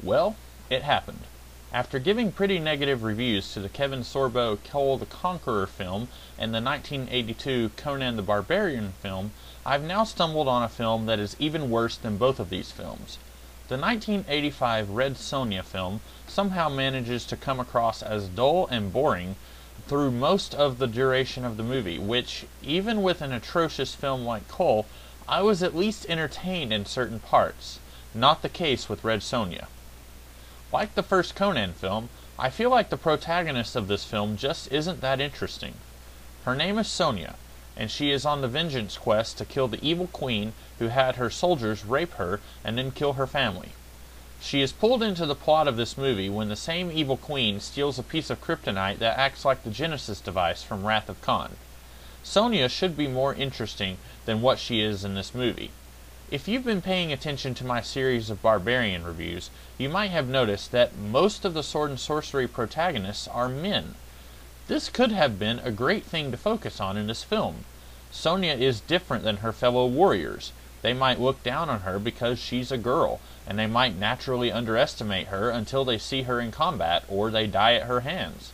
Well, it happened. After giving pretty negative reviews to the Kevin Sorbo Cole the Conqueror film and the 1982 Conan the Barbarian film, I've now stumbled on a film that is even worse than both of these films. The 1985 Red Sonja film somehow manages to come across as dull and boring through most of the duration of the movie, which, even with an atrocious film like Cole, I was at least entertained in certain parts. Not the case with Red Sonja. Like the first Conan film, I feel like the protagonist of this film just isn't that interesting. Her name is Sonja, and she is on the vengeance quest to kill the evil queen who had her soldiers rape her and then kill her family. She is pulled into the plot of this movie when the same evil queen steals a piece of kryptonite that acts like the Genesis device from Wrath of Khan. Sonja should be more interesting than what she is in this movie. If you've been paying attention to my series of Barbarian reviews, you might have noticed that most of the sword and sorcery protagonists are men. This could have been a great thing to focus on in this film. Sonja is different than her fellow warriors. They might look down on her because she's a girl, and they might naturally underestimate her until they see her in combat or they die at her hands.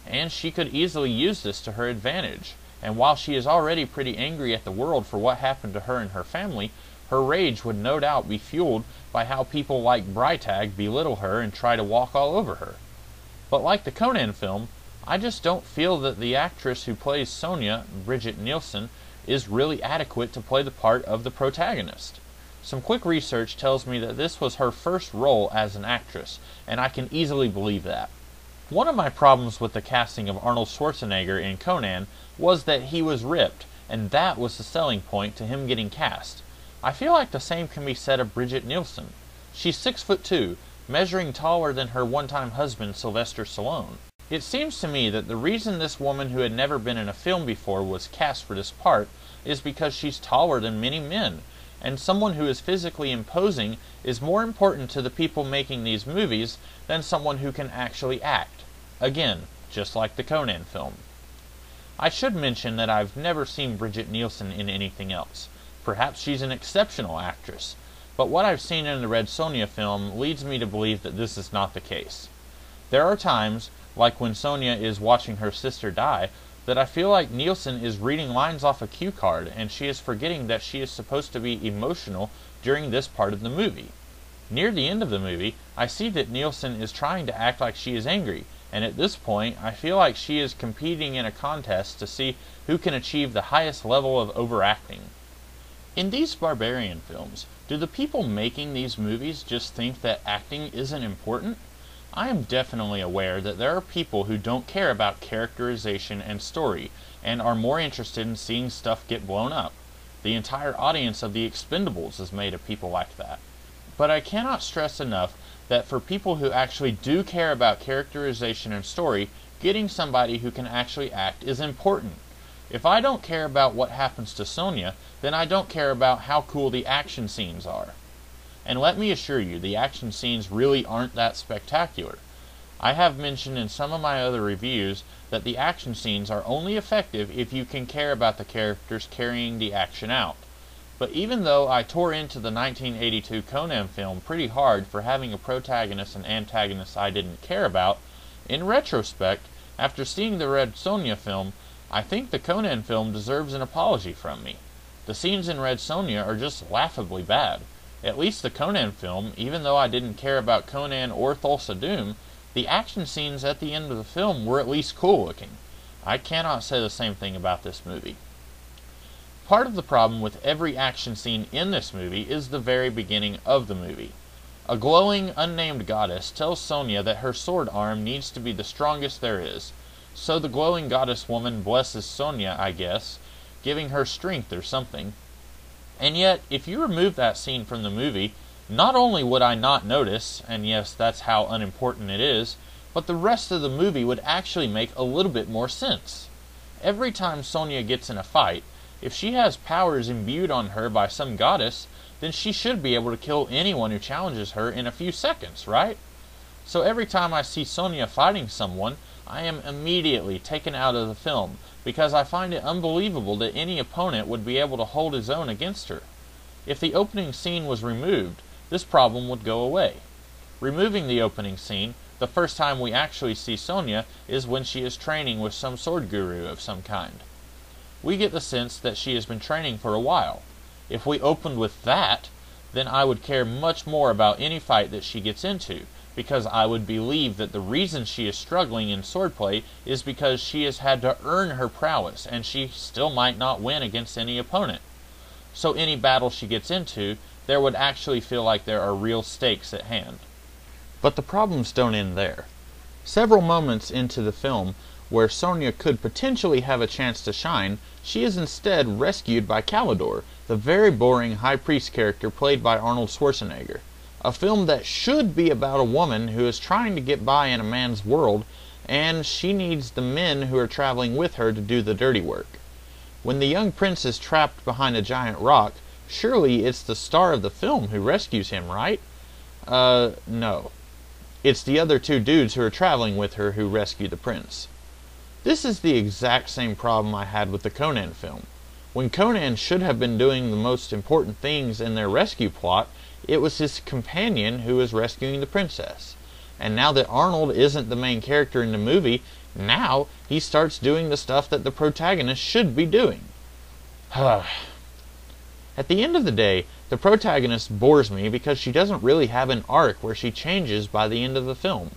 And she could easily use this to her advantage, and while she is already pretty angry at the world for what happened to her and her family, her rage would no doubt be fueled by how people like Breitag belittle her and try to walk all over her. But like the Conan film, I just don't feel that the actress who plays Sonja, Brigitte Nielsen, is really adequate to play the part of the protagonist. Some quick research tells me that this was her first role as an actress, and I can easily believe that. One of my problems with the casting of Arnold Schwarzenegger in Conan was that he was ripped, and that was the selling point to him getting cast. I feel like the same can be said of Brigitte Nielsen. She's 6'2", measuring taller than her one-time husband Sylvester Stallone. It seems to me that the reason this woman who had never been in a film before was cast for this part is because she's taller than many men, and someone who is physically imposing is more important to the people making these movies than someone who can actually act. Again, just like the Conan film. I should mention that I've never seen Brigitte Nielsen in anything else. Perhaps she's an exceptional actress, but what I've seen in the Red Sonja film leads me to believe that this is not the case. There are times, like when Sonja is watching her sister die, that I feel like Nielsen is reading lines off a cue card and she is forgetting that she is supposed to be emotional during this part of the movie. Near the end of the movie, I see that Nielsen is trying to act like she is angry, and at this point I feel like she is competing in a contest to see who can achieve the highest level of overacting. In these Barbarian films, do the people making these movies just think that acting isn't important? I am definitely aware that there are people who don't care about characterization and story, and are more interested in seeing stuff get blown up. The entire audience of The Expendables is made of people like that. But I cannot stress enough that for people who actually do care about characterization and story, getting somebody who can actually act is important. If I don't care about what happens to Sonja, then I don't care about how cool the action scenes are. And let me assure you, the action scenes really aren't that spectacular. I have mentioned in some of my other reviews that the action scenes are only effective if you can care about the characters carrying the action out. But even though I tore into the 1982 Conan film pretty hard for having a protagonist and antagonist I didn't care about, in retrospect, after seeing the Red Sonja film, I think the Conan film deserves an apology from me. The scenes in Red Sonja are just laughably bad. At least the Conan film, even though I didn't care about Conan or Thulsa Doom, the action scenes at the end of the film were at least cool looking. I cannot say the same thing about this movie. Part of the problem with every action scene in this movie is the very beginning of the movie. A glowing, unnamed goddess tells Sonja that her sword arm needs to be the strongest there is, so the glowing goddess woman blesses Sonja, I guess, giving her strength or something. And yet, if you remove that scene from the movie, not only would I not notice, and yes, that's how unimportant it is, but the rest of the movie would actually make a little bit more sense. Every time Sonja gets in a fight, if she has powers imbued on her by some goddess, then she should be able to kill anyone who challenges her in a few seconds, right? So every time I see Sonja fighting someone, I am immediately taken out of the film, because I find it unbelievable that any opponent would be able to hold his own against her. If the opening scene was removed, this problem would go away. Removing the opening scene, the first time we actually see Sonja is when she is training with some sword guru of some kind. We get the sense that she has been training for a while. If we opened with that, then I would care much more about any fight that she gets into, because I would believe that the reason she is struggling in swordplay is because she has had to earn her prowess, and she still might not win against any opponent. So any battle she gets into, there would actually feel like there are real stakes at hand. But the problems don't end there. Several moments into the film, where Sonja could potentially have a chance to shine, she is instead rescued by Calidor, the very boring high priest character played by Arnold Schwarzenegger. A film that should be about a woman who is trying to get by in a man's world, and she needs the men who are traveling with her to do the dirty work. When the young prince is trapped behind a giant rock, surely it's the star of the film who rescues him, right? No. It's the other two dudes who are traveling with her who rescue the prince. This is the exact same problem I had with the Conan film. When Conan should have been doing the most important things in their rescue plot, it was his companion who was rescuing the princess. And now that Arnold isn't the main character in the movie, now he starts doing the stuff that the protagonist should be doing. At the end of the day, the protagonist bores me because she doesn't really have an arc where she changes by the end of the film.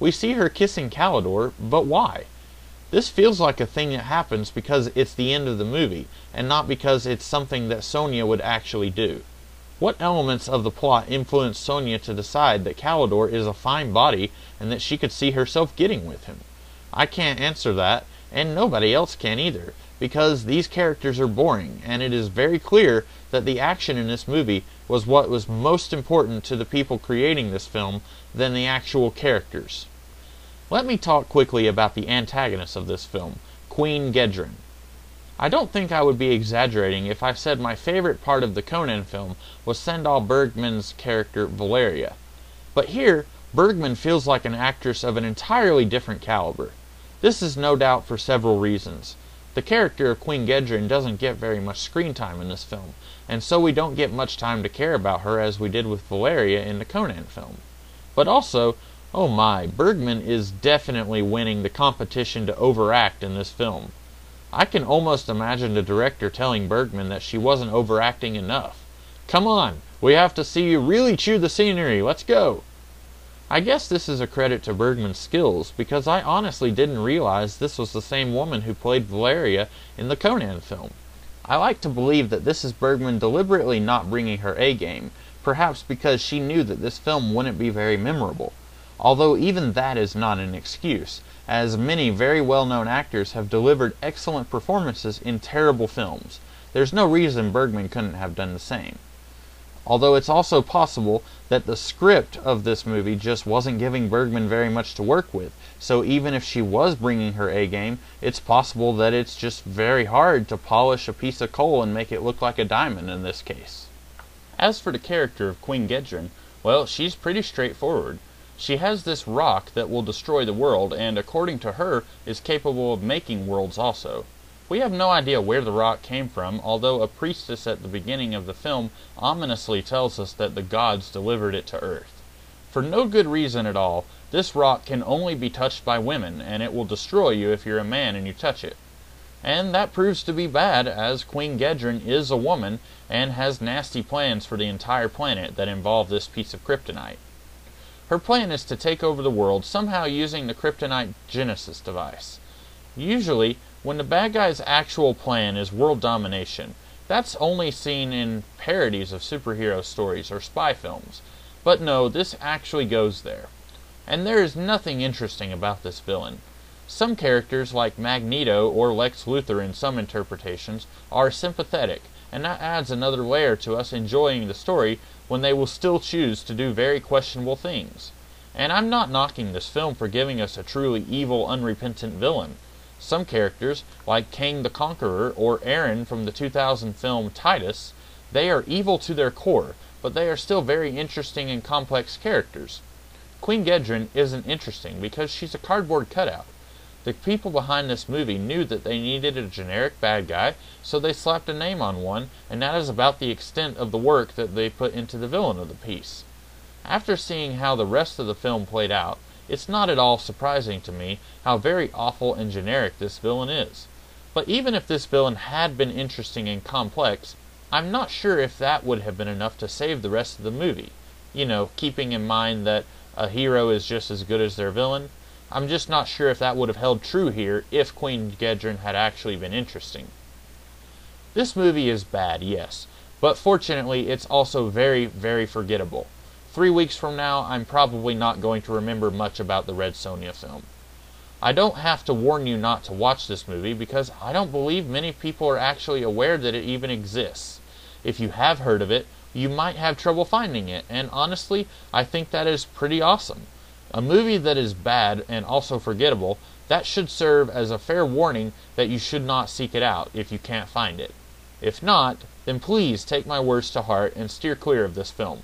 We see her kissing Calidor, but why? This feels like a thing that happens because it's the end of the movie, and not because it's something that Sonja would actually do. What elements of the plot influence Sonja to decide that Calidor is a fine body and that she could see herself getting with him? I can't answer that, and nobody else can either, because these characters are boring, and it is very clear that the action in this movie was what was most important to the people creating this film than the actual characters. Let me talk quickly about the antagonist of this film, Queen Gedren. I don't think I would be exaggerating if I said my favorite part of the Conan film was Sandahl Bergman's character Valeria. But here, Bergman feels like an actress of an entirely different caliber. This is no doubt for several reasons. The character of Queen Gedren doesn't get very much screen time in this film, and so we don't get much time to care about her as we did with Valeria in the Conan film. But also, oh my, Bergman is definitely winning the competition to overact in this film. I can almost imagine the director telling Bergman that she wasn't overacting enough. Come on, we have to see you really chew the scenery, let's go! I guess this is a credit to Bergman's skills, because I honestly didn't realize this was the same woman who played Valeria in the Conan film. I like to believe that this is Bergman deliberately not bringing her A game, perhaps because she knew that this film wouldn't be very memorable. Although even that is not an excuse, as many very well-known actors have delivered excellent performances in terrible films. There's no reason Bergman couldn't have done the same. Although it's also possible that the script of this movie just wasn't giving Bergman very much to work with, so even if she was bringing her A game, it's possible that it's just very hard to polish a piece of coal and make it look like a diamond in this case. As for the character of Queen Gedren, well, she's pretty straightforward. She has this rock that will destroy the world, and according to her, is capable of making worlds also. We have no idea where the rock came from, although a priestess at the beginning of the film ominously tells us that the gods delivered it to Earth. For no good reason at all, this rock can only be touched by women, and it will destroy you if you're a man and you touch it. And that proves to be bad, as Queen Gedren is a woman, and has nasty plans for the entire planet that involve this piece of kryptonite. Her plan is to take over the world, somehow using the kryptonite Genesis device. Usually, when the bad guy's actual plan is world domination, that's only seen in parodies of superhero stories or spy films. But no, this actually goes there. And there is nothing interesting about this villain. Some characters, like Magneto or Lex Luthor in some interpretations, are sympathetic, and that adds another layer to us enjoying the story when they will still choose to do very questionable things. And I'm not knocking this film for giving us a truly evil, unrepentant villain. Some characters, like Kang the Conqueror or Aaron from the 2000 film Titus, they are evil to their core, but they are still very interesting and complex characters. Queen Gedren isn't interesting because she's a cardboard cutout. The people behind this movie knew that they needed a generic bad guy, so they slapped a name on one, and that is about the extent of the work that they put into the villain of the piece. After seeing how the rest of the film played out, it's not at all surprising to me how very awful and generic this villain is. But even if this villain had been interesting and complex, I'm not sure if that would have been enough to save the rest of the movie. You know, keeping in mind that a hero is just as good as their villain. I'm just not sure if that would have held true here if Queen Gedren had actually been interesting. This movie is bad, yes, but fortunately it's also very, very forgettable. 3 weeks from now, I'm probably not going to remember much about the Red Sonja film. I don't have to warn you not to watch this movie because I don't believe many people are actually aware that it even exists. If you have heard of it, you might have trouble finding it, and honestly, I think that is pretty awesome. A movie that is bad and also forgettable, that should serve as a fair warning that you should not seek it out if you can't find it. If not, then please take my words to heart and steer clear of this film.